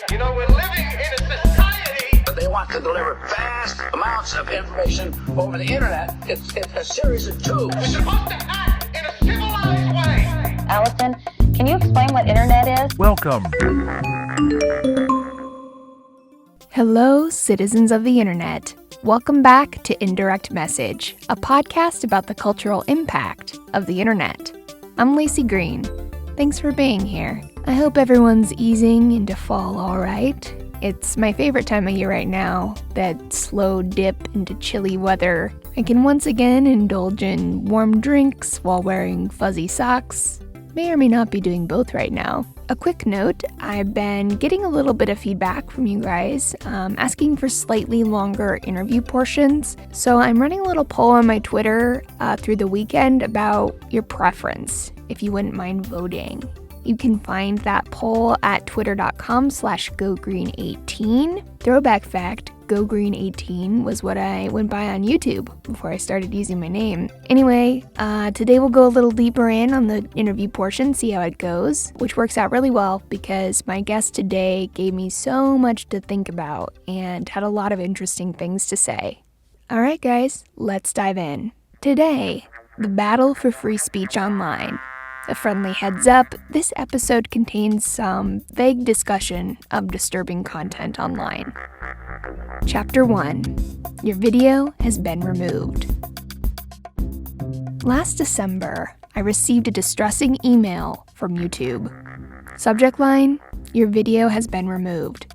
You know, we're living in a society. They want to deliver vast amounts of information over the internet. It's a series of tubes. We're supposed to act in a civilized way. Allison, can you explain what internet is? Welcome. Hello, citizens of the internet. Welcome back to Indirect Message, a podcast about the cultural impact of the internet. I'm Lacey Green. Thanks for being here. I hope everyone's easing into fall all right. It's my favorite time of year right now, that slow dip into chilly weather. I can once again indulge in warm drinks while wearing fuzzy socks. May or may not be doing both right now. A quick note, I've been getting a little bit of feedback from you guys, asking for slightly longer interview portions. So I'm running a little poll on my Twitter through the weekend about your preference, if you wouldn't mind voting. You can find that poll at twitter.com/gogreen18. Throwback fact, GoGreen18 was what I went by on YouTube before I started using my name. Anyway, today we'll go a little deeper in on the interview portion, see how it goes, which works out really well because my guest today gave me so much to think about and had a lot of interesting things to say. All right, guys, let's dive in. Today, the battle for free speech online. A friendly heads up, this episode contains some vague discussion of disturbing content online. Chapter 1. Your video has been removed. Last December, I received a distressing email from YouTube. Subject line, your video has been removed.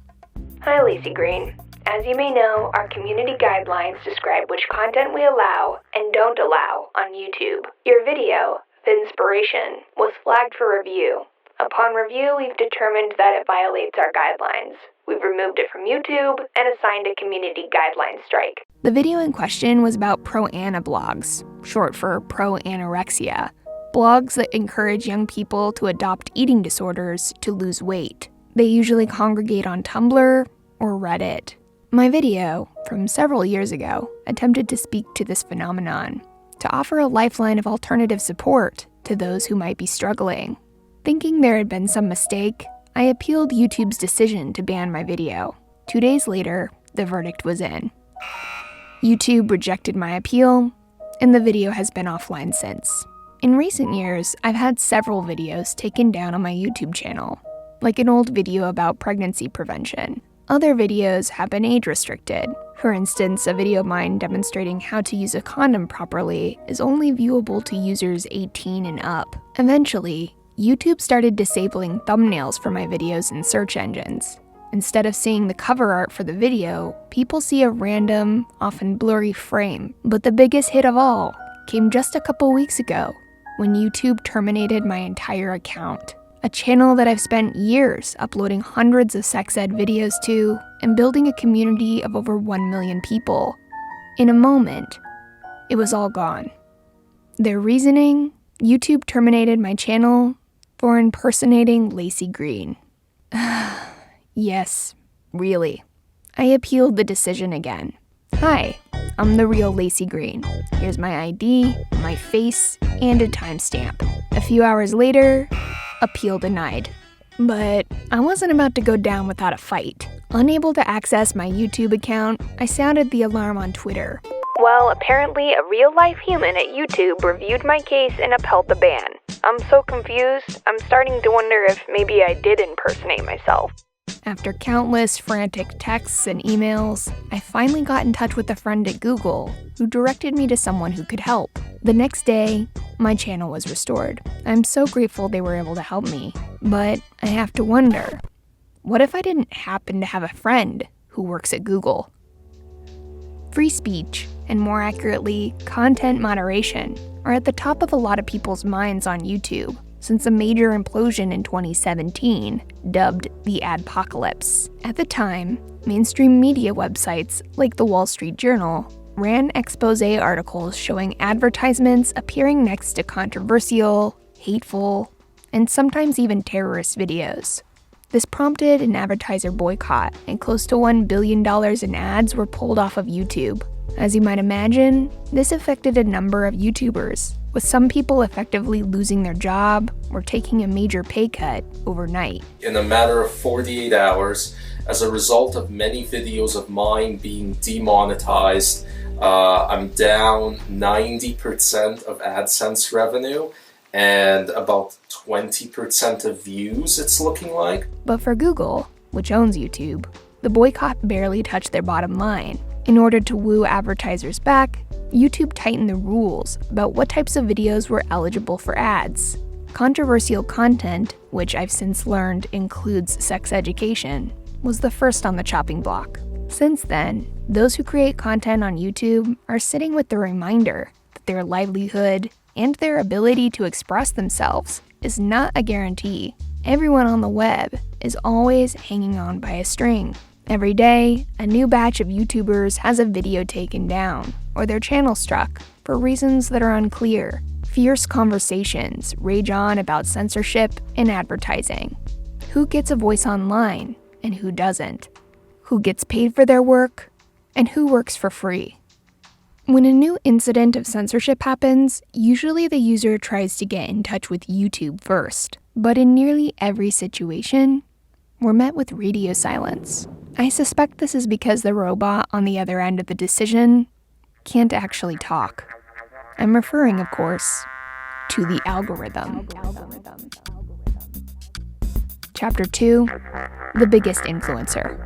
Hi, Lacey Green. As you may know, our community guidelines describe which content we allow and don't allow on YouTube. Your video, Inspiration, was flagged for review. Upon review, we've determined that it violates our guidelines. We've removed it from YouTube and assigned a community guideline strike. The video in question was about pro-ana blogs, short for pro-anorexia, blogs that encourage young people to adopt eating disorders to lose weight. They usually congregate on Tumblr or Reddit. My video, from several years ago, attempted to speak to this phenomenon, to offer a lifeline of alternative support to those who might be struggling. Thinking there had been some mistake, I appealed YouTube's decision to ban my video. 2 days later, the verdict was in. YouTube rejected my appeal, and the video has been offline since. In recent years, I've had several videos taken down on my YouTube channel, like an old video about pregnancy prevention. Other videos have been age-restricted. For instance, a video of mine demonstrating how to use a condom properly is only viewable to users 18 and up. Eventually, YouTube started disabling thumbnails for my videos in search engines. Instead of seeing the cover art for the video, people see a random, often blurry frame. But the biggest hit of all came just a couple weeks ago, when YouTube terminated my entire account. A channel that I've spent years uploading hundreds of sex ed videos to and building a community of over 1 million people. In a moment, it was all gone. Their reasoning? YouTube terminated my channel for impersonating Lacey Green. Yes, really. I appealed the decision again. Hi, I'm the real Lacey Green. Here's my ID, my face, and a timestamp. A few hours later, appeal denied. But I wasn't about to go down without a fight. Unable to access my YouTube account, I sounded the alarm on Twitter. Well, apparently a real-life human at YouTube reviewed my case and upheld the ban. I'm so confused, I'm starting to wonder if maybe I did impersonate myself. After countless frantic texts and emails, I finally got in touch with a friend at Google who directed me to someone who could help. The next day, my channel was restored. I'm so grateful they were able to help me, but I have to wonder, what if I didn't happen to have a friend who works at Google? Free speech, and more accurately, content moderation, are at the top of a lot of people's minds on YouTube since a major implosion in 2017, dubbed the Adpocalypse. At the time, mainstream media websites like the Wall Street Journal ran expose articles showing advertisements appearing next to controversial, hateful, and sometimes even terrorist videos. This prompted an advertiser boycott, and close to $1 billion in ads were pulled off of YouTube. As you might imagine, this affected a number of YouTubers, with some people effectively losing their job or taking a major pay cut overnight. In a matter of 48 hours, as a result of many videos of mine being demonetized, I'm down 90% of AdSense revenue and about 20% of views, it's looking like. But for Google, which owns YouTube, the boycott barely touched their bottom line. In order to woo advertisers back, YouTube tightened the rules about what types of videos were eligible for ads. Controversial content, which I've since learned includes sex education, was the first on the chopping block. Since then, those who create content on YouTube are sitting with the reminder that their livelihood and their ability to express themselves is not a guarantee. Everyone on the web is always hanging on by a string. Every day, a new batch of YouTubers has a video taken down, or their channel struck, for reasons that are unclear. Fierce conversations rage on about censorship and advertising. Who gets a voice online, and who doesn't? Who gets paid for their work, and who works for free? When a new incident of censorship happens, usually the user tries to get in touch with YouTube first. But in nearly every situation, we're met with radio silence. I suspect this is because the robot on the other end of the decision can't actually talk. I'm referring, of course, to the algorithm. Chapter 2, The Biggest Influencer.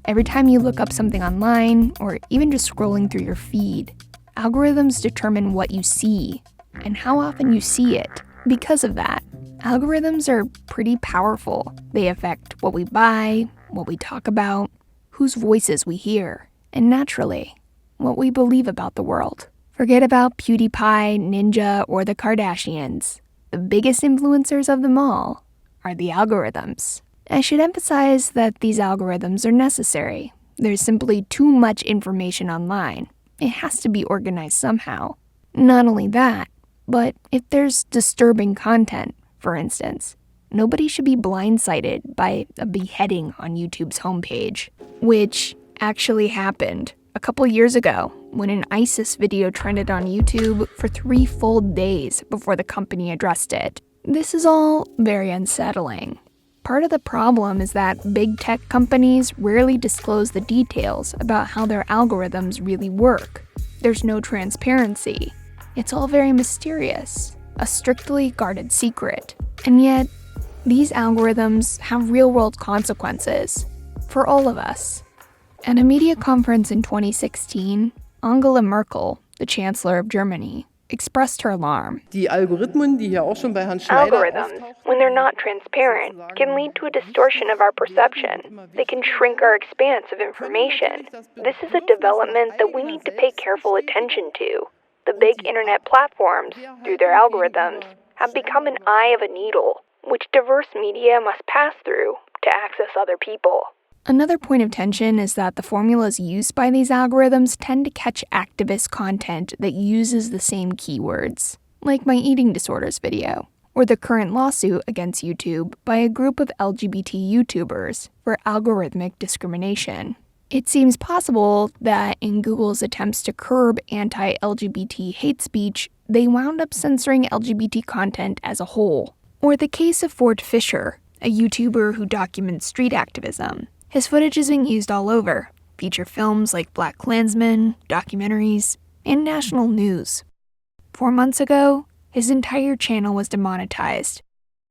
Every time you look up something online, or even just scrolling through your feed, algorithms determine what you see and how often you see it. Because of that, algorithms are pretty powerful. They affect what we buy, what we talk about, whose voices we hear, and naturally, what we believe about the world. Forget about PewDiePie, Ninja, or the Kardashians. The biggest influencers of them all are the algorithms. I should emphasize that these algorithms are necessary. There's simply too much information online. It has to be organized somehow. Not only that, but if there's disturbing content, for instance, nobody should be blindsided by a beheading on YouTube's homepage, which actually happened a couple years ago when an ISIS video trended on YouTube for 3 full days before the company addressed it. This is all very unsettling. Part of the problem is that big tech companies rarely disclose the details about how their algorithms really work. There's no transparency. It's all very mysterious, a strictly guarded secret. And yet, these algorithms have real-world consequences for all of us. At a media conference in 2016, Angela Merkel, the Chancellor of Germany, expressed her alarm. Algorithms, when they're not transparent, can lead to a distortion of our perception. They can shrink our expanse of information. This is a development that we need to pay careful attention to. The big internet platforms, through their algorithms, have become an eye of a needle, which diverse media must pass through to access other people. Another point of tension is that the formulas used by these algorithms tend to catch activist content that uses the same keywords, like my eating disorders video, or the current lawsuit against YouTube by a group of LGBT YouTubers for algorithmic discrimination. It seems possible that in Google's attempts to curb anti-LGBT hate speech, they wound up censoring LGBT content as a whole. Or the case of Ford Fischer, a YouTuber who documents street activism. His footage is being used all over, feature films like Black Klansman, documentaries, and national news. 4 months ago, his entire channel was demonetized.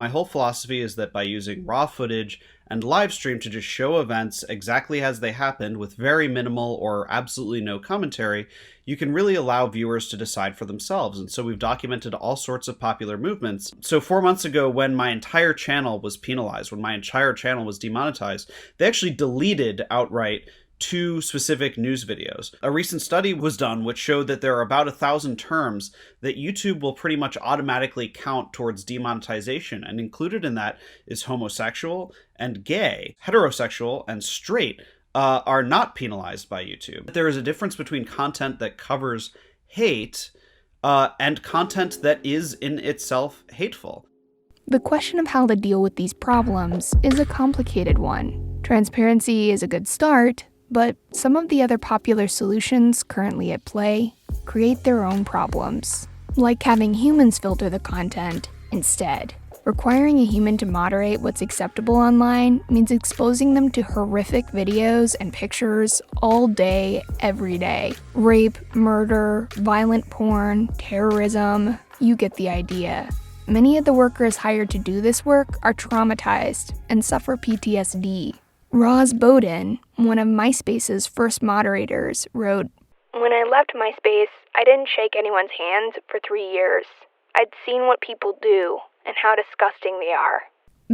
My whole philosophy is that by using raw footage and live stream to just show events exactly as they happened with very minimal or absolutely no commentary, you can really allow viewers to decide for themselves. And so we've documented all sorts of popular movements. So 4 months ago, when my entire channel was penalized, when my entire channel was demonetized, they actually deleted outright 2 specific news videos. A recent study was done which showed that there are about 1,000 terms that YouTube will pretty much automatically count towards demonetization, and included in that is homosexual and gay. Heterosexual and straight are not penalized by YouTube. There is a difference between content that covers hate and content that is in itself hateful. The question of how to deal with these problems is a complicated one. Transparency is a good start, But some of the other popular solutions currently at play create their own problems, like having humans filter the content instead. Requiring a human to moderate what's acceptable online means exposing them to horrific videos and pictures all day, every day. Rape, murder, violent porn, terrorism, you get the idea. Many of the workers hired to do this work are traumatized and suffer PTSD. Roz Bowden, one of MySpace's first moderators, wrote, "When I left MySpace, I didn't shake anyone's hands for 3 years. I'd seen what people do and how disgusting they are."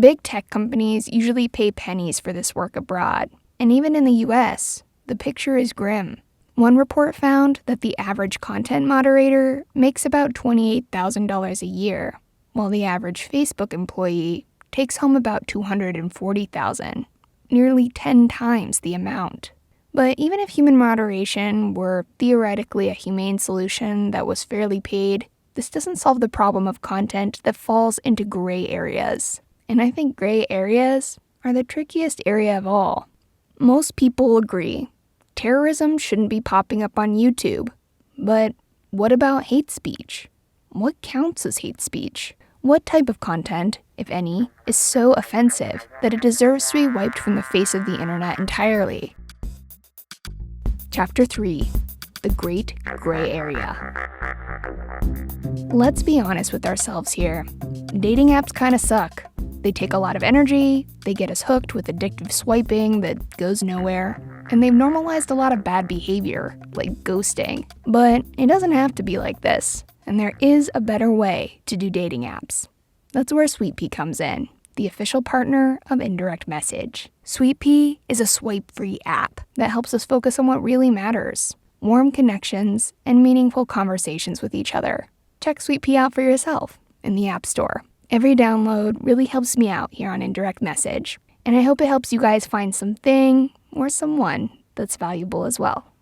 Big tech companies usually pay pennies for this work abroad, and even in the US, the picture is grim. One report found that the average content moderator makes about $28,000 a year, while the average Facebook employee takes home about $240,000, nearly 10 times the amount. But even if human moderation were theoretically a humane solution that was fairly paid, this doesn't solve the problem of content that falls into gray areas. And I think gray areas are the trickiest area of all. Most people agree terrorism shouldn't be popping up on YouTube. But what about hate speech? What counts as hate speech? What type of content, if any, is so offensive that it deserves to be wiped from the face of the internet entirely? Chapter 3: The Great Gray Area. Let's be honest with ourselves here. Dating apps kind of suck. They take a lot of energy, they get us hooked with addictive swiping that goes nowhere, and they've normalized a lot of bad behavior, like ghosting. But it doesn't have to be like this, and there is a better way to do dating apps. That's where SweetPea comes in, the official partner of Indirect Message. SweetPea is a swipe-free app that helps us focus on what really matters: warm connections and meaningful conversations with each other. Check SweetPea out for yourself in the App Store. Every download really helps me out here on Indirect Message, and I hope it helps you guys find something or someone that's valuable as well.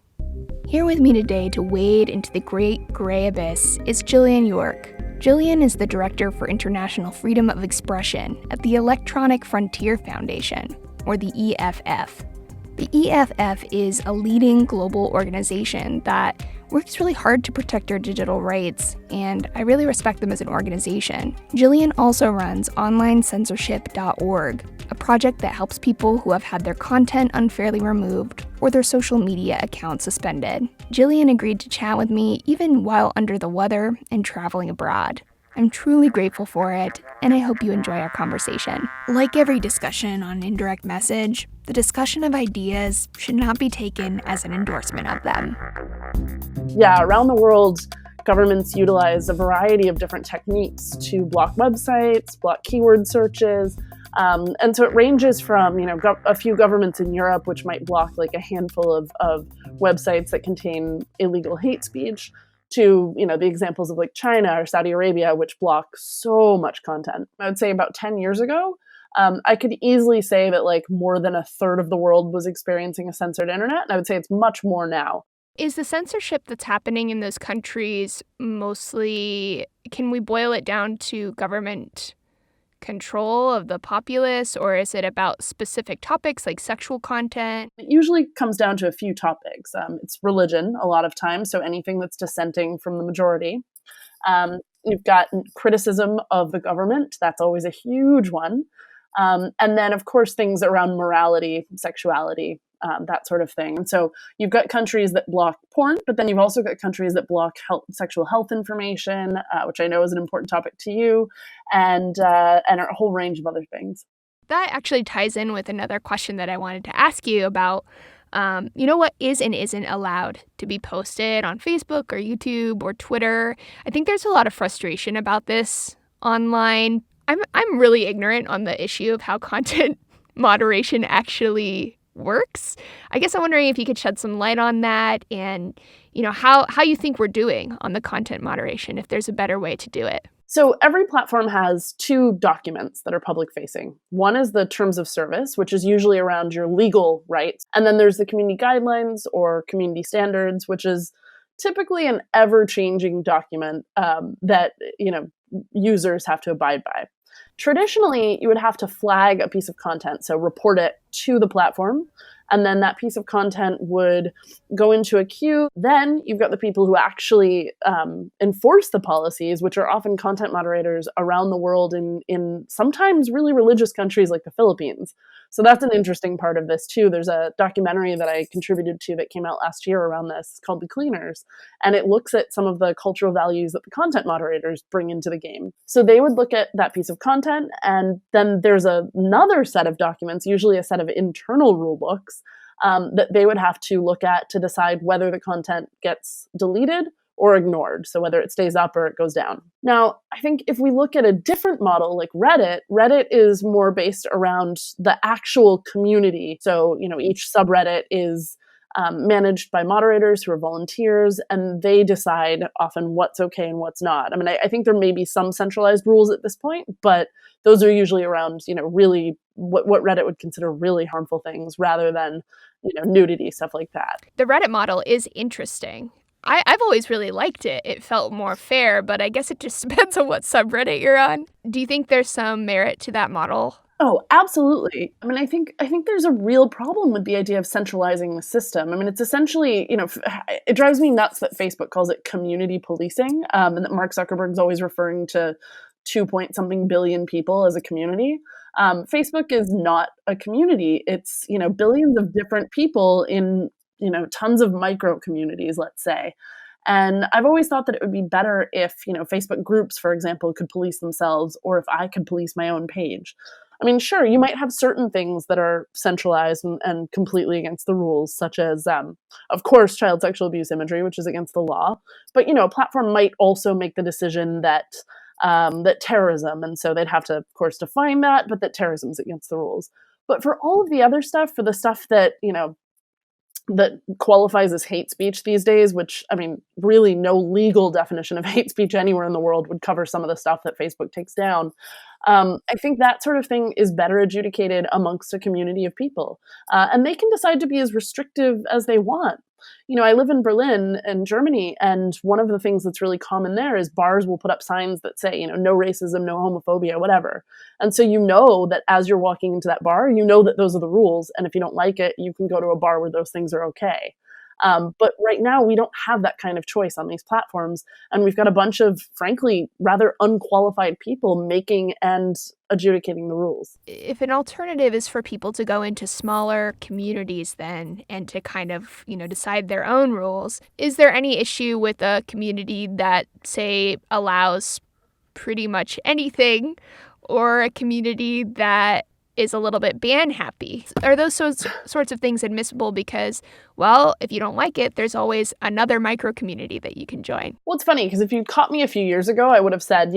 Here with me today to wade into the great gray abyss is Jillian York. Jillian is the Director for International Freedom of Expression at the Electronic Frontier Foundation, or the EFF. The EFF is a leading global organization that works really hard to protect our digital rights, and I really respect them as an organization. Jillian also runs OnlineCensorship.org, a project that helps people who have had their content unfairly removed or their social media accounts suspended. Jillian agreed to chat with me even while under the weather and traveling abroad. I'm truly grateful for it, and I hope you enjoy our conversation. Like every discussion on Indirect Message, the discussion of ideas should not be taken as an endorsement of them. Yeah, around the world, governments utilize a variety of different techniques to block websites, block keyword searches, and so it ranges from, a few governments in Europe which might block like a handful of websites that contain illegal hate speech, to, the examples of like China or Saudi Arabia, which block so much content. I would say about 10 years ago, I could easily say that like more than a third of the world was experiencing a censored internet, and I would say it's much more now. Is the censorship that's happening in those countries mostly, can we boil it down to government control of the populace, or is it about specific topics like sexual content? It usually comes down to a few topics. It's religion a lot of times, so anything that's dissenting from the majority. You've got criticism of the government. That's always a huge one. And then, of course, things around morality, sexuality, that sort of thing. And so you've got countries that block porn, but then you've also got countries that block sexual health information, which I know is an important topic to you, and a whole range of other things. That actually ties in with another question that I wanted to ask you about, what is and isn't allowed to be posted on Facebook or YouTube or Twitter. I think there's a lot of frustration about this online. I'm really ignorant on the issue of how content moderation actually works. I guess I'm wondering if you could shed some light on that and, how you think we're doing on the content moderation, if there's a better way to do it. So every platform has two documents that are public facing. One is the terms of service, which is usually around your legal rights. And then there's the community guidelines or community standards, which is typically an ever-changing document that, users have to abide by. Traditionally, you would have to flag a piece of content, so report it to the platform. And then that piece of content would go into a queue. Then you've got the people who actually enforce the policies, which are often content moderators around the world in sometimes really religious countries like the Philippines. So that's an interesting part of this too. There's a documentary that I contributed to that came out last year around this called The Cleaners, and it looks at some of the cultural values that the content moderators bring into the game. So they would look at that piece of content, and then there's another set of documents, usually a set of internal rule books, that they would have to look at to decide whether the content gets deleted or ignored. So whether it stays up or it goes down. Now, I think if we look at a different model like Reddit is more based around the actual community. So, each subreddit is managed by moderators who are volunteers, and they decide often what's okay and what's not. I mean, I think there may be some centralized rules at this point, but those are usually around, really what Reddit would consider really harmful things rather than, nudity, stuff like that. The Reddit model is interesting. I've always really liked it. It felt more fair, but I guess it just depends on what subreddit you're on. Do you think there's some merit to that model? Oh, absolutely. I mean, I think there's a real problem with the idea of centralizing the system. I mean, it's essentially, it drives me nuts that Facebook calls it community policing, and that Mark Zuckerberg's always referring to 2-point-something billion people as a community. Facebook is not a community. It's, billions of different people in, tons of micro communities, let's say. And I've always thought that it would be better if, Facebook groups, for example, could police themselves, or if I could police my own page. I mean, sure, you might have certain things that are centralized and completely against the rules, such as, of course, child sexual abuse imagery, which is against the law. But, a platform might also make the decision that terrorism, and so they'd have to, of course, define that, but that terrorism is against the rules. But for all of the other stuff, for the stuff that, that qualifies as hate speech these days, which, I mean, really no legal definition of hate speech anywhere in the world would cover some of the stuff that Facebook takes down. I think that sort of thing is better adjudicated amongst a community of people. And they can decide to be as restrictive as they want. I live in Berlin in Germany, and one of the things that's really common there is bars will put up signs that say, no racism, no homophobia, whatever. And so that as you're walking into that bar, that those are the rules. And if you don't like it, you can go to a bar where those things are okay. But right now, we don't have that kind of choice on these platforms. And we've got a bunch of, frankly, rather unqualified people making and adjudicating the rules. If an alternative is for people to go into smaller communities then and to kind of, decide their own rules, is there any issue with a community that, say, allows pretty much anything, or a community that is a little bit ban happy? Are those sorts of things admissible? Because, well, if you don't like it, there's always another micro community that you can join. Well, it's funny because if you caught me a few years ago, I would have said,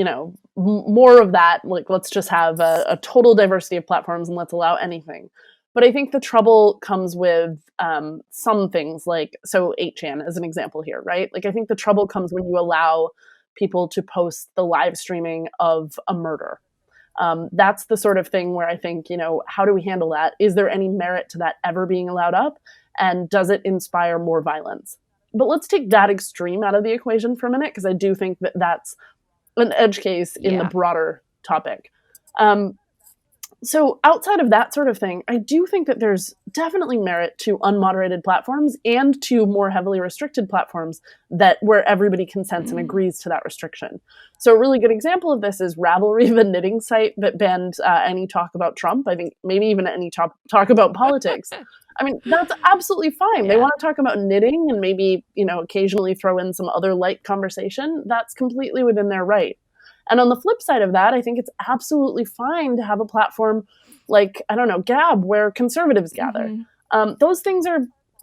more of that, like, let's just have a total diversity of platforms and let's allow anything. But I think the trouble comes with some things like, so 8chan as an example here, right? Like, I think the trouble comes when you allow people to post the live streaming of a murder. That's the sort of thing where I think, how do we handle that? Is there any merit to that ever being allowed up? And does it inspire more violence? But let's take that extreme out of the equation for a minute, because I do think that that's an edge case in the broader topic. So outside of that sort of thing, I do think that there's definitely merit to unmoderated platforms and to more heavily restricted platforms where everybody consents and agrees to that restriction. So a really good example of this is Ravelry, the knitting site that banned any talk about Trump. I think maybe even any talk about politics. I mean, that's absolutely fine. Yeah. They want to talk about knitting and maybe, occasionally throw in some other light conversation. That's completely within their right. And on the flip side of that, I think it's absolutely fine to have a platform like, I don't know, Gab, where conservatives gather. Mm-hmm. Those things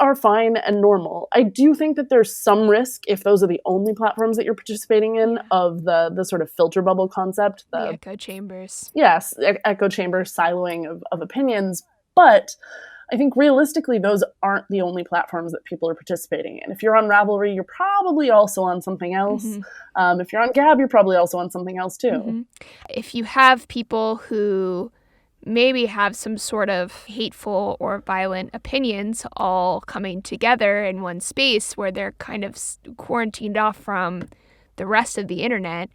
are fine and normal. I do think that there's some risk, if those are the only platforms that you're participating in, of the sort of filter bubble concept. The echo chambers. Yes, echo chamber siloing of opinions. But I think realistically, those aren't the only platforms that people are participating in. If you're on Ravelry, you're probably also on something else. Mm-hmm. If you're on Gab, you're probably also on something else too. Mm-hmm. If you have people who maybe have some sort of hateful or violent opinions all coming together in one space where they're kind of quarantined off from the rest of the internet,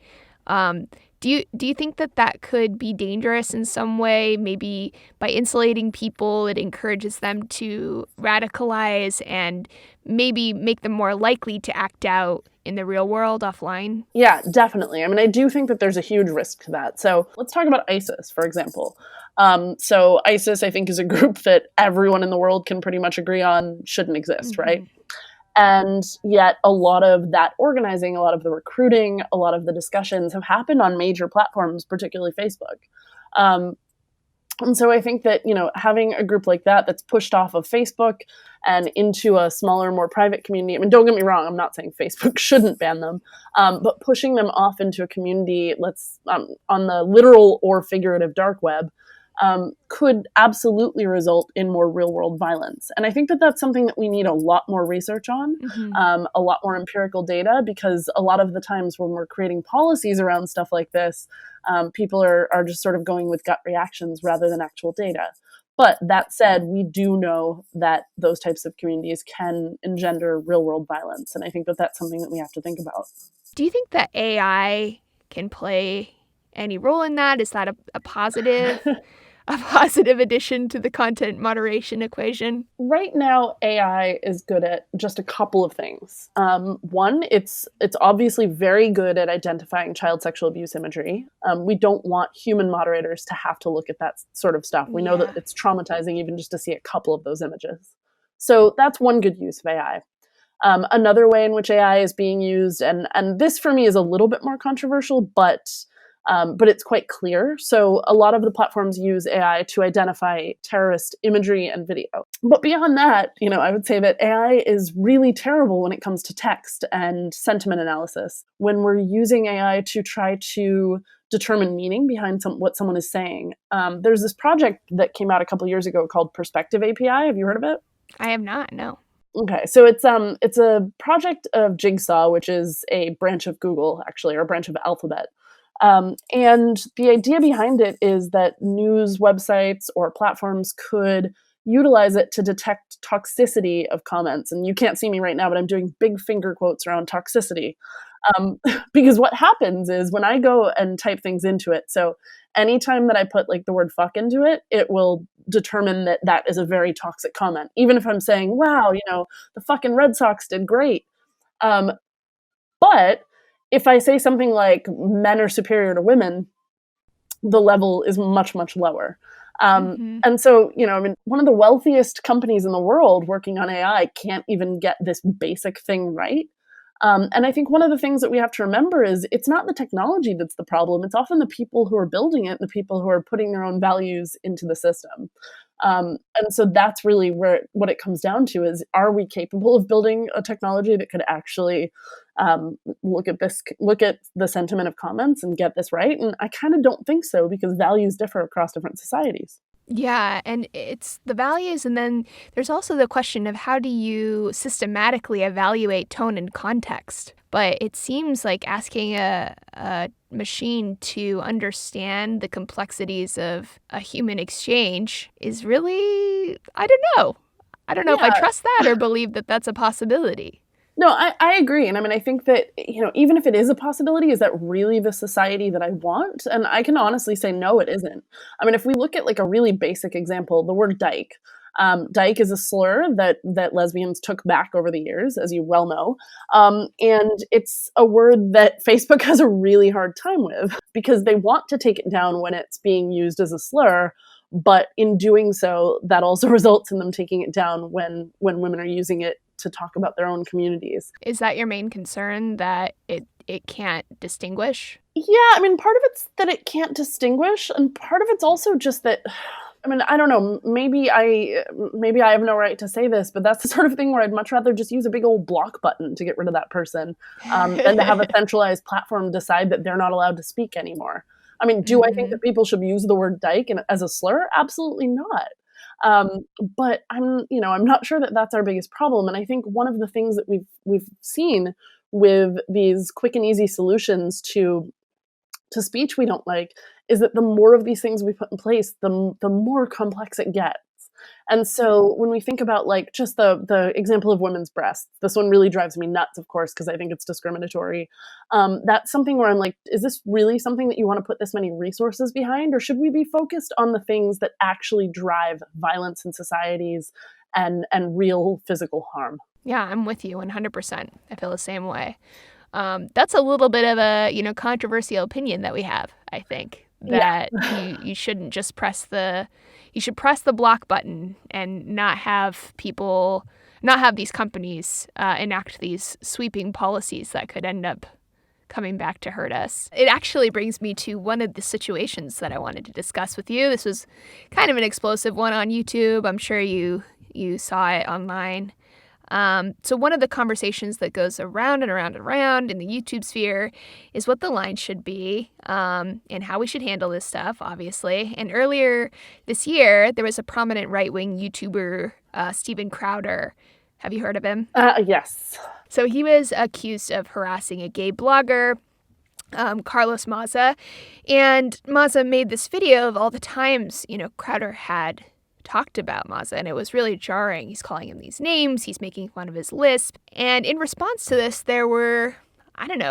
Do you think that could be dangerous in some way? Maybe by insulating people, it encourages them to radicalize and maybe make them more likely to act out in the real world offline? Yeah, definitely. I mean, I do think that there's a huge risk to that. So let's talk about ISIS, for example. So ISIS, I think, is a group that everyone in the world can pretty much agree on shouldn't exist, right? And yet a lot of that organizing, a lot of the recruiting, a lot of the discussions have happened on major platforms, particularly Facebook. And so I think that, having a group like that that's pushed off of Facebook and into a smaller, more private community, I mean, don't get me wrong, I'm not saying Facebook shouldn't ban them, but pushing them off into a community, on the literal or figurative dark web, could absolutely result in more real world violence. And I think that that's something that we need a lot more research on, a lot more empirical data, because a lot of the times when we're creating policies around stuff like this, people are just sort of going with gut reactions rather than actual data. But that said, we do know that those types of communities can engender real world violence. And I think that that's something that we have to think about. Do you think that AI can play any role in that? Is that a positive? A positive addition to the content moderation equation? Right now, AI is good at just a couple of things. One, it's obviously very good at identifying child sexual abuse imagery. We don't want human moderators to have to look at that sort of stuff. We know that it's traumatizing even just to see a couple of those images. So that's one good use of AI. Another way in which AI is being used, and this for me is a little bit more controversial, but it's quite clear. So a lot of the platforms use AI to identify terrorist imagery and video. But beyond that, I would say that AI is really terrible when it comes to text and sentiment analysis. When we're using AI to try to determine meaning behind what someone is saying. There's this project that came out a couple years ago called Perspective API. Have you heard of it? I have not, no. Okay, so it's a project of Jigsaw, which is a branch of Google, actually, or a branch of Alphabet. And the idea behind it is that news websites or platforms could utilize it to detect toxicity of comments. And you can't see me right now, but I'm doing big finger quotes around toxicity. Because what happens is when I go and type things into it, so anytime that I put the word fuck into it, it will determine that that is a very toxic comment. Even if I'm saying, wow, the fucking Red Sox did great. But if I say something like men are superior to women, the level is much, much lower. And so, one of the wealthiest companies in the world working on AI can't even get this basic thing right. And I think one of the things that we have to remember is it's not the technology that's the problem. It's often the people who are building it, the people who are putting their own values into the system. And so that's really what it comes down to is, are we capable of building a technology that could actually look at the sentiment of comments and get this right? And I kind of don't think so, because values differ across different societies. Yeah, and it's the values, and then there's also the question of how do you systematically evaluate tone and context? But it seems like asking a machine to understand the complexities of a human exchange is really, I don't know if I trust that or believe that that's a possibility. No, I agree. And I think that, even if it is a possibility, is that really the society that I want? And I can honestly say, no, it isn't. If we look at a really basic example, the word dyke. Dyke is a slur that lesbians took back over the years, as you well know. And it's a word that Facebook has a really hard time with, because they want to take it down when it's being used as a slur. But in doing so, that also results in them taking it down when women are using it to talk about their own communities. Is that your main concern, that it can't distinguish? Yeah, part of it's that it can't distinguish, and part of it's also just that, I don't know, maybe I have no right to say this, but that's the sort of thing where I'd much rather just use a big old block button to get rid of that person than to have a centralized platform decide that they're not allowed to speak anymore. Do I think that people should use the word dyke as a slur? Absolutely not. But I'm not sure that that's our biggest problem. And I think one of the things that we've seen with these quick and easy solutions to speech we don't like is that the more of these things we put in place, the more complex it gets. And so when we think about like just the example of women's breasts, this one really drives me nuts, of course, because I think it's discriminatory. That's something where I'm like, is this really something that you want to put this many resources behind? Or should we be focused on the things that actually drive violence in societies and real physical harm? Yeah, I'm with you 100%. I feel the same way. That's a little bit of a, controversial opinion that we have, I think, that you shouldn't just you should press the block button and not have these companies enact these sweeping policies that could end up coming back to hurt us. It actually brings me to one of the situations that I wanted to discuss with you. This was kind of an explosive one on YouTube. I'm sure you saw it online. So one of the conversations that goes around and around and around in the YouTube sphere is what the line should be, and how we should handle this stuff, obviously. And earlier this year, there was a prominent right-wing YouTuber, Steven Crowder. Have you heard of him? Yes. So he was accused of harassing a gay blogger, Carlos Maza. And Maza made this video of all the times, Crowder had talked about Maza, and it was really jarring. He's calling him these names, he's making fun of his lisp, and in response to this, there were,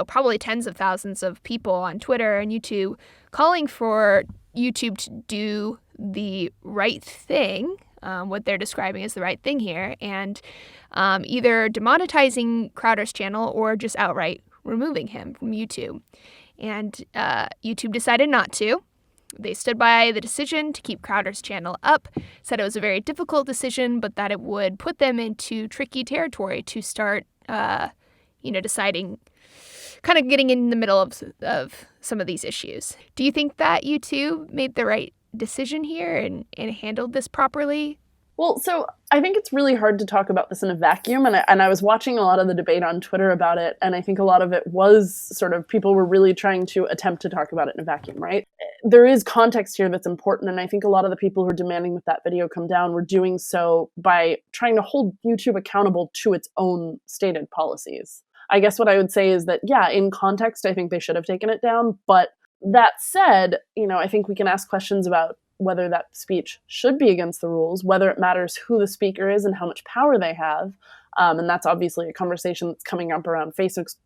probably tens of thousands of people on Twitter and YouTube calling for YouTube to do the right thing, what they're describing as the right thing here, and either demonetizing Crowder's channel or just outright removing him from YouTube. And YouTube decided not to. They stood by the decision to keep Crowder's channel up, said it was a very difficult decision, but that it would put them into tricky territory to start, deciding, kind of getting in the middle of some of these issues. Do you think that YouTube made the right decision here and handled this properly? Well, so I think it's really hard to talk about this in a vacuum, and I was watching a lot of the debate on Twitter about it, and I think a lot of it was sort of people were really trying to attempt to talk about it in a vacuum, right? There is context here that's important, and I think a lot of the people who are demanding that video come down were doing so by trying to hold YouTube accountable to its own stated policies. I guess what I would say is that, yeah, in context, I think they should have taken it down, but that said, I think we can ask questions about whether that speech should be against the rules, whether it matters who the speaker is and how much power they have. And that's obviously a conversation that's coming up around Facebook's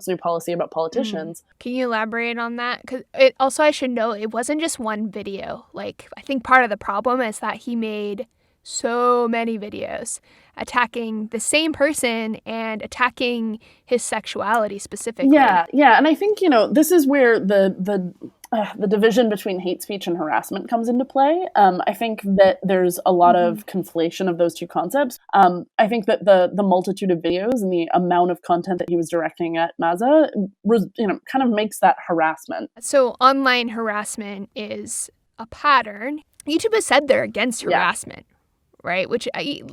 new policy about politicians. Can you elaborate on that? Because also, I should know, it wasn't just one video. Like, I think part of the problem is that he made so many videos attacking the same person and attacking his sexuality specifically. Yeah. And I think, this is where the division between hate speech and harassment comes into play. I think that there's a lot of conflation of those two concepts. I think that the multitude of videos and the amount of content that he was directing at Maza, kind of makes that harassment. So online harassment is a pattern. YouTube has said they're against harassment. Right? Which,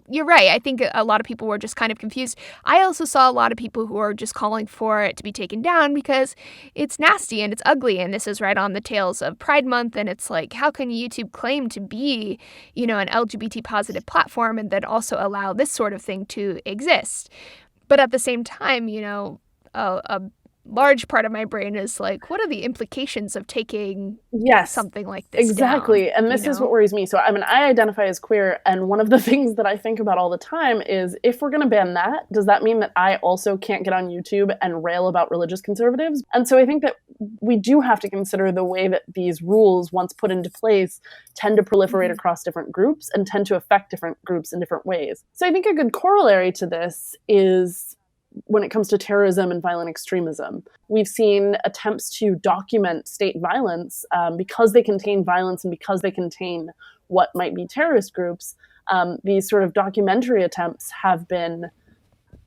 you're right. I think a lot of people were just kind of confused. I also saw a lot of people who are just calling for it to be taken down because it's nasty and it's ugly. And this is right on the tails of Pride Month. And it's like, how can YouTube claim to be, an LGBT positive platform and then also allow this sort of thing to exist? But at the same time, a large part of my brain is like, what are the implications of taking something like this exactly down, and this is what worries me. So I identify as queer, and one of the things that I think about all the time is, if we're going to ban that, does that mean that I also can't get on YouTube and rail about religious conservatives? And so I think that we do have to consider the way that these rules, once put into place, tend to proliferate across different groups and tend to affect different groups in different ways. So I think a good corollary to this is when it comes to terrorism and violent extremism. We've seen attempts to document state violence because they contain violence and because they contain what might be terrorist groups. These sort of documentary attempts have been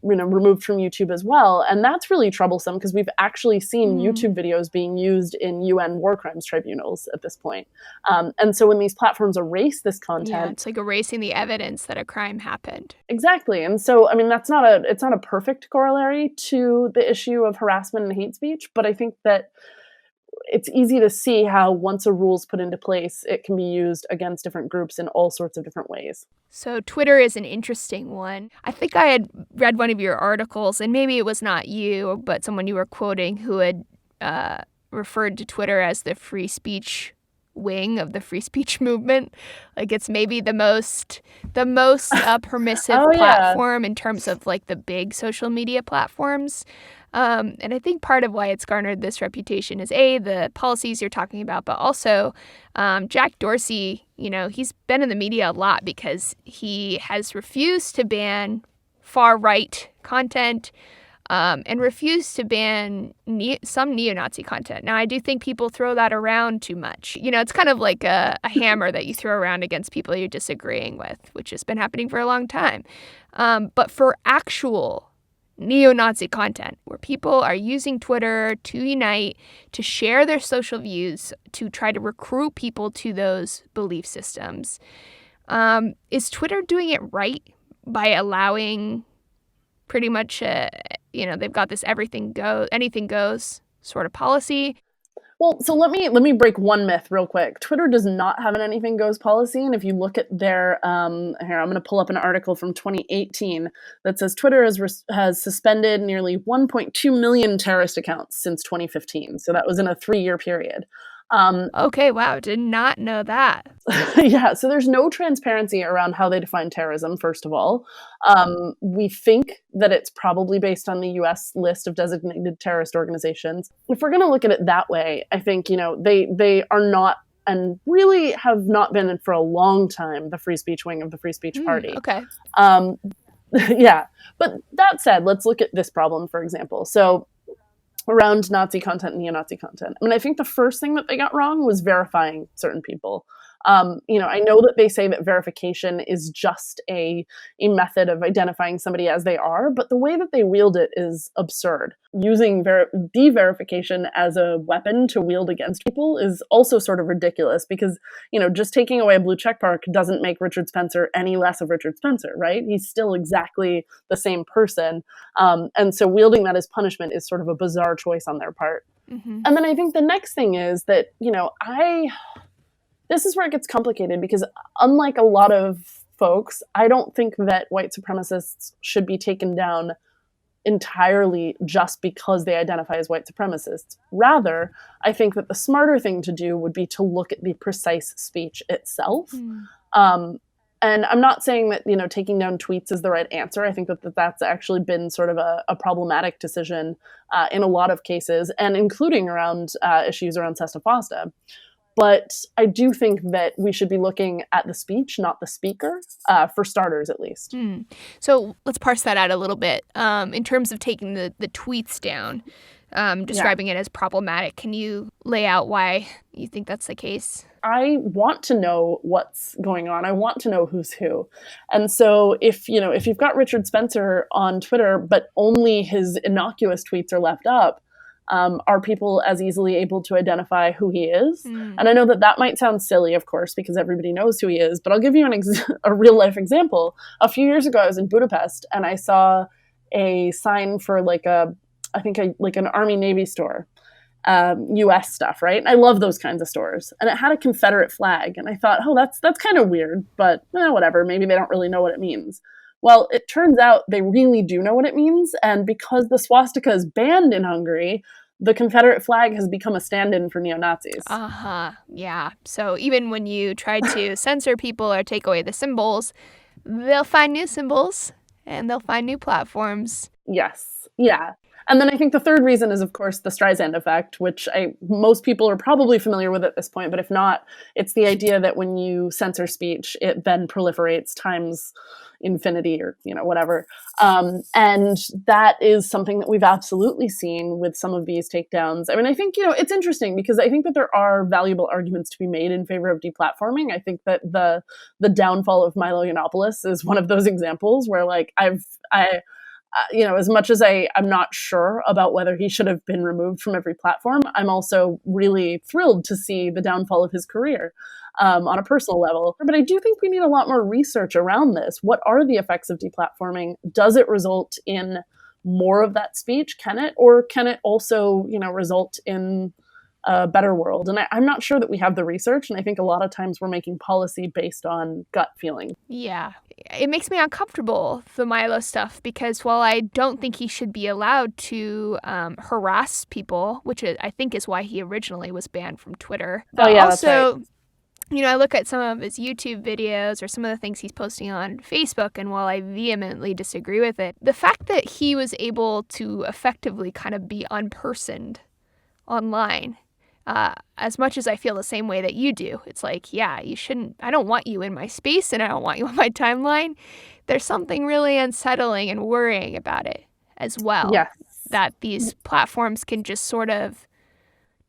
removed from YouTube as well. And that's really troublesome because we've actually seen YouTube videos being used in UN war crimes tribunals at this point. And so when these platforms erase this content... it's like erasing the evidence that a crime happened. Exactly. And so, it's not a perfect corollary to the issue of harassment and hate speech, but I think that it's easy to see how once a rule's put into place, it can be used against different groups in all sorts of different ways. So Twitter is an interesting one. I think I had read one of your articles, and maybe it was not you, but someone you were quoting who had referred to Twitter as the free speech wing of the free speech movement. Like it's maybe the most permissive platform in terms of like the big social media platforms. And I think part of why it's garnered this reputation is the policies you're talking about, but also Jack Dorsey, he's been in the media a lot because he has refused to ban far-right content and refused to ban some neo-Nazi content. Now, I do think people throw that around too much. It's kind of like a hammer that you throw around against people you're disagreeing with, which has been happening for a long time. But for actual neo-Nazi content, where people are using Twitter to unite, to share their social views, to try to recruit people to those belief systems, is Twitter doing it right by allowing pretty much, they've got this anything goes sort of policy? Well, so let me break one myth real quick. Twitter does not have an anything goes policy, and if you look at their here, I'm going to pull up an article from 2018 that says Twitter has suspended nearly 1.2 million terrorist accounts since 2015. So that was in a 3-year period. Okay, wow, did not know that. Yeah, so there's no transparency around how they define terrorism, first of all. We think that it's probably based on the US list of designated terrorist organizations. If we're going to look at it that way, I think, they are not, and really have not been for a long time, the free speech wing of the Free Speech Party. Okay. Yeah, but that said, let's look at this problem, for example. So around Nazi content and neo-Nazi content. I think the first thing that they got wrong was verifying certain people. I know that they say that verification is just a method of identifying somebody as they are, but the way that they wield it is absurd. Using de-verification as a weapon to wield against people is also sort of ridiculous because, just taking away a blue check mark doesn't make Richard Spencer any less of Richard Spencer, right? He's still exactly the same person. And so wielding that as punishment is sort of a bizarre choice on their part. Mm-hmm. And then I think the next thing is that, this is where it gets complicated because unlike a lot of folks, I don't think that white supremacists should be taken down entirely just because they identify as white supremacists. Rather, I think that the smarter thing to do would be to look at the precise speech itself. And I'm not saying that, taking down tweets is the right answer. I think that that's actually been sort of a problematic decision in a lot of cases, and including around issues around Sesta Fosta. But I do think that we should be looking at the speech, not the speaker, for starters, at least. So let's parse that out a little bit. In terms of taking the tweets down, describing it as problematic, can you lay out why you think that's the case? I want to know what's going on. I want to know who's who. And so if you've got Richard Spencer on Twitter, but only his innocuous tweets are left up, are people as easily able to identify who he is? And I know that might sound silly, of course, because everybody knows who he is, but I'll give you a real life example. A few years ago, I was in Budapest and I saw a sign for an Army Navy store, US stuff, right? I love those kinds of stores. And it had a Confederate flag. And I thought, oh, that's kind of weird, but whatever. Maybe they don't really know what it means. Well, it turns out they really do know what it means, and because the swastika is banned in Hungary, the Confederate flag has become a stand-in for neo-Nazis. Yeah. So even when you try to censor people or take away the symbols, they'll find new symbols and they'll find new platforms. Yes. Yeah. And then I think the third reason is, of course, the Streisand effect, which most people are probably familiar with at this point, but if not, it's the idea that when you censor speech, it then proliferates times infinity or, whatever. And that is something that we've absolutely seen with some of these takedowns. I think, it's interesting because I think that there are valuable arguments to be made in favor of deplatforming. I think that the downfall of Milo Yiannopoulos is one of those examples where as much as I'm not sure about whether he should have been removed from every platform, I'm also really thrilled to see the downfall of his career on a personal level. But I do think we need a lot more research around this. What are the effects of deplatforming? Does it result in more of that speech? Can it? Or can it also, result in a better world. And I'm not sure that we have the research. And I think a lot of times we're making policy based on gut feeling. Yeah. It makes me uncomfortable, the Milo stuff, because while I don't think he should be allowed to harass people, which I think is why he originally was banned from Twitter. Oh, yeah, also, that's right. You know, I look at some of his YouTube videos or some of the things he's posting on Facebook, and while I vehemently disagree with it, the fact that he was able to effectively kind of be unpersoned online, as much as I feel the same way that you do, it's like, yeah, you shouldn't, I don't want you in my space and I don't want you on my timeline. There's something really unsettling and worrying about it as well. Yes. That these platforms can just sort of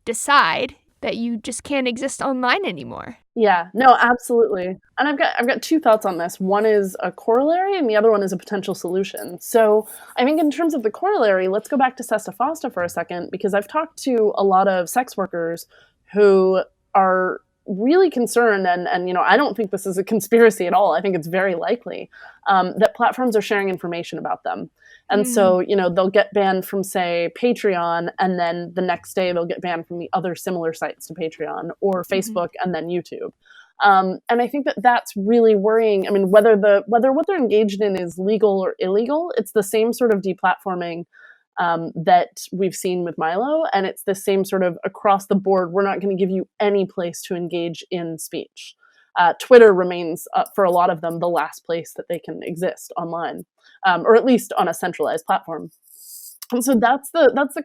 decide that you just can't exist online anymore. Yeah, no, absolutely. And I've got two thoughts on this. One is a corollary and the other one is a potential solution. So I think in terms of the corollary, let's go back to Sesta Fosta for a second, because I've talked to a lot of sex workers who are really concerned, and you know, I don't think this is a conspiracy at all. I think it's very likely that platforms are sharing information about them. And so, you know, they'll get banned from, say, Patreon, and then the next day they'll get banned from the other similar sites to Patreon, or Facebook, and then YouTube. And I think that that's really worrying. I mean, whether what they're engaged in is legal or illegal, it's the same sort of deplatforming that we've seen with Milo, and it's the same sort of across the board. We're not going to give you any place to engage in speech. Twitter remains, for a lot of them, the last place that they can exist online, or at least on a centralized platform. And so that's the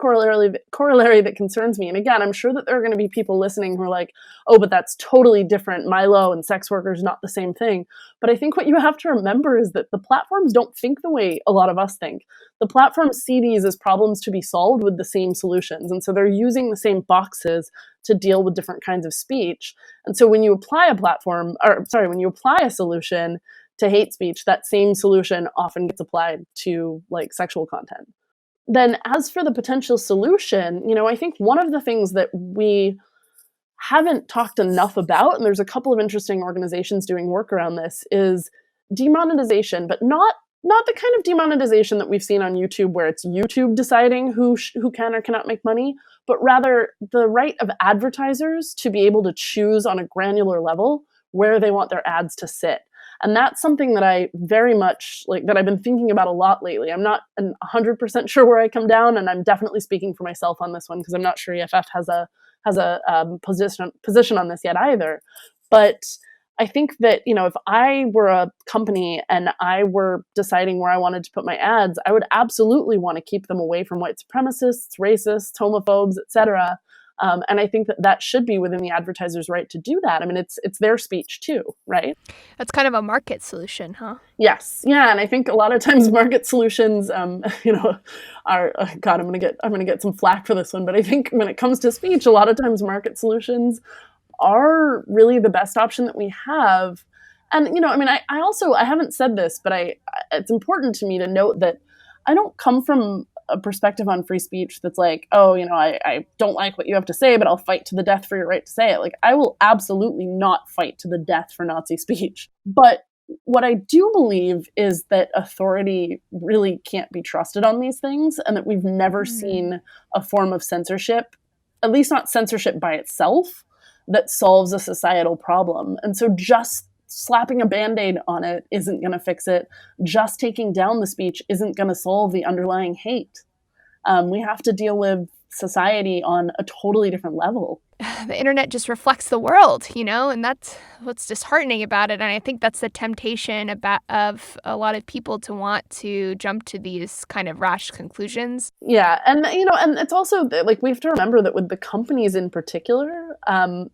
corollary that concerns me. And again, I'm sure that there are going to be people listening who are like, oh, but that's totally different. Milo and sex workers, not the same thing. But I think what you have to remember is that the platforms don't think the way a lot of us think. The platforms see these as problems to be solved with the same solutions. And so they're using the same boxes to deal with different kinds of speech. And so when you apply when you apply a solution to hate speech, that same solution often gets applied to like sexual content. Then as for the potential solution, you know, I think one of the things that we haven't talked enough about, and there's a couple of interesting organizations doing work around this, is demonetization, but not the kind of demonetization that we've seen on YouTube where it's YouTube deciding who can or cannot make money, but rather the right of advertisers to be able to choose on a granular level where they want their ads to sit. And that's something that I very much like, that I've been thinking about a lot lately. I'm not 100% sure where I come down, and I'm definitely speaking for myself on this one because I'm not sure EFF has a position on this yet either. But I think that, you know, if I were a company and I were deciding where I wanted to put my ads, I would absolutely want to keep them away from white supremacists, racists, homophobes, etc. And I think that should be within the advertiser's right to do that. I mean, it's their speech too, right? That's kind of a market solution, huh? Yes, yeah, and I think a lot of times market solutions, you know, are God. I'm gonna get some flack for this one, but I think when it comes to speech, a lot of times market solutions are really the best option that we have. And you know, I mean, I haven't said this, but it's important to me to note that I don't come from a perspective on free speech that's like, oh, you know, I don't like what you have to say, but I'll fight to the death for your right to say it. Like, I will absolutely not fight to the death for Nazi speech. But what I do believe is that authority really can't be trusted on these things, and that we've never seen a form of censorship, at least not censorship by itself, that solves a societal problem. And so just slapping a Band-Aid on it isn't going to fix it. Just taking down the speech isn't going to solve the underlying hate. We have to deal with society on a totally different level. The internet just reflects the world, you know, and that's what's disheartening about it. And I think that's the temptation of a lot of people to want to jump to these kind of rash conclusions. Yeah, and you know, and it's also like we have to remember that with the companies in particular,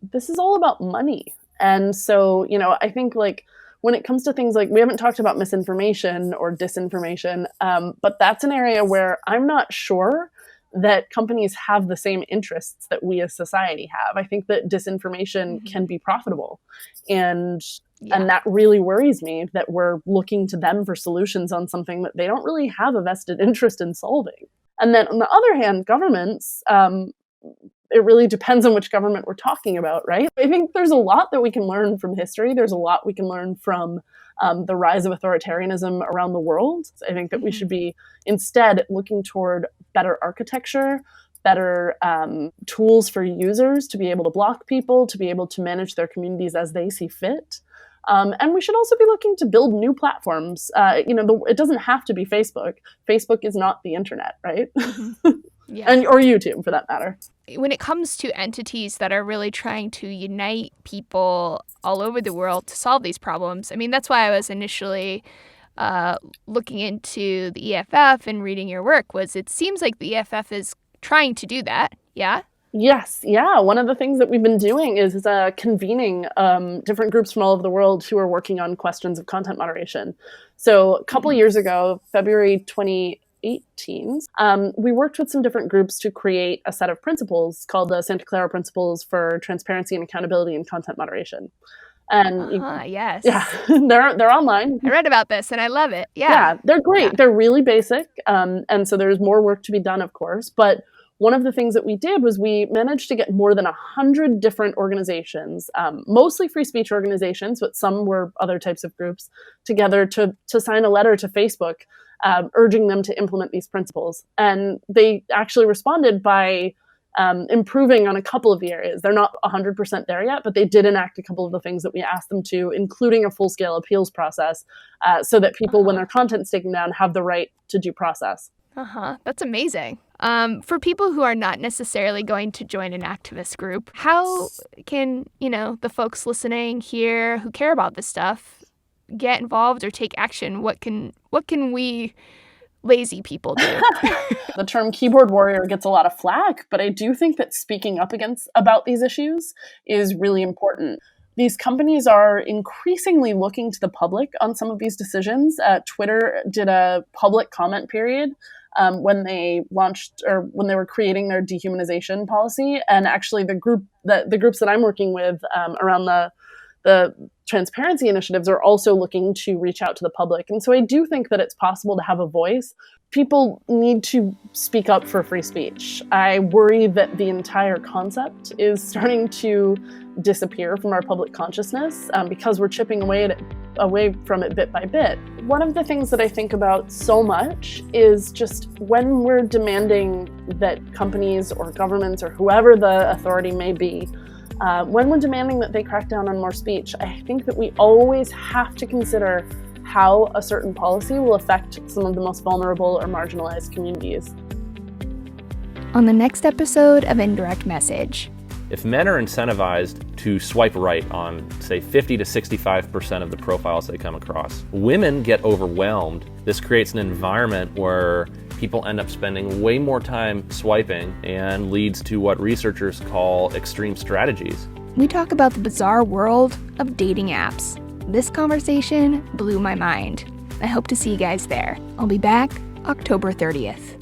this is all about money. And so, you know, I think like when it comes to things like, we haven't talked about misinformation or disinformation, but that's an area where I'm not sure that companies have the same interests that we as society have. I think that disinformation can be profitable. And that really worries me, that we're looking to them for solutions on something that they don't really have a vested interest in solving. And then on the other hand, governments, it really depends on which government we're talking about, right? I think there's a lot that we can learn from history. There's a lot we can learn from the rise of authoritarianism around the world. I think that we should be instead looking toward better architecture, better tools for users to be able to block people, to be able to manage their communities as they see fit. And we should also be looking to build new platforms. It doesn't have to be Facebook. Facebook is not the internet, right? Yeah. Or YouTube, for that matter. When it comes to entities that are really trying to unite people all over the world to solve these problems, I mean, that's why I was initially looking into the EFF and reading your work, was it seems like the EFF is trying to do that, yeah? Yes, yeah. One of the things that we've been doing is convening different groups from all over the world who are working on questions of content moderation. So a couple years ago, February 2018, we worked with some different groups to create a set of principles called the Santa Clara Principles for Transparency and Accountability in Content Moderation. And yes. Yeah, they're online. I read about this and I love it. Yeah, they're great. Yeah. They're really basic. And so there's more work to be done, of course. But one of the things that we did was we managed to get more than 100 different organizations, mostly free speech organizations, but some were other types of groups, together to sign a letter to Facebook urging them to implement these principles. And they actually responded by improving on a couple of the areas. They're not 100% there yet, but they did enact a couple of the things that we asked them to, including a full-scale appeals process, so that people, when their content's taken down, have the right to due process. That's amazing. For people who are not necessarily going to join an activist group, how can, the folks listening here who care about this stuff get involved or take action? What can we lazy people do? The term keyboard warrior gets a lot of flack, but I do think that speaking up about these issues is really important. These companies are increasingly looking to the public on some of these decisions. Twitter did a public comment period when they launched, or when they were creating their dehumanization policy. And actually the groups that I'm working with around the transparency initiatives are also looking to reach out to the public. And so I do think that it's possible to have a voice. People need to speak up for free speech. I worry that the entire concept is starting to disappear from our public consciousness because we're chipping away from it bit by bit. One of the things that I think about so much is just when we're demanding that companies or governments or whoever the authority may be, when we're demanding that they crack down on more speech, I think that we always have to consider how a certain policy will affect some of the most vulnerable or marginalized communities. On the next episode of Indirect Message. If men are incentivized to swipe right on, say, 50 to 65% of the profiles they come across, women get overwhelmed. This creates an environment where people end up spending way more time swiping and leads to what researchers call extreme strategies. We talk about the bizarre world of dating apps. This conversation blew my mind. I hope to see you guys there. I'll be back October 30th.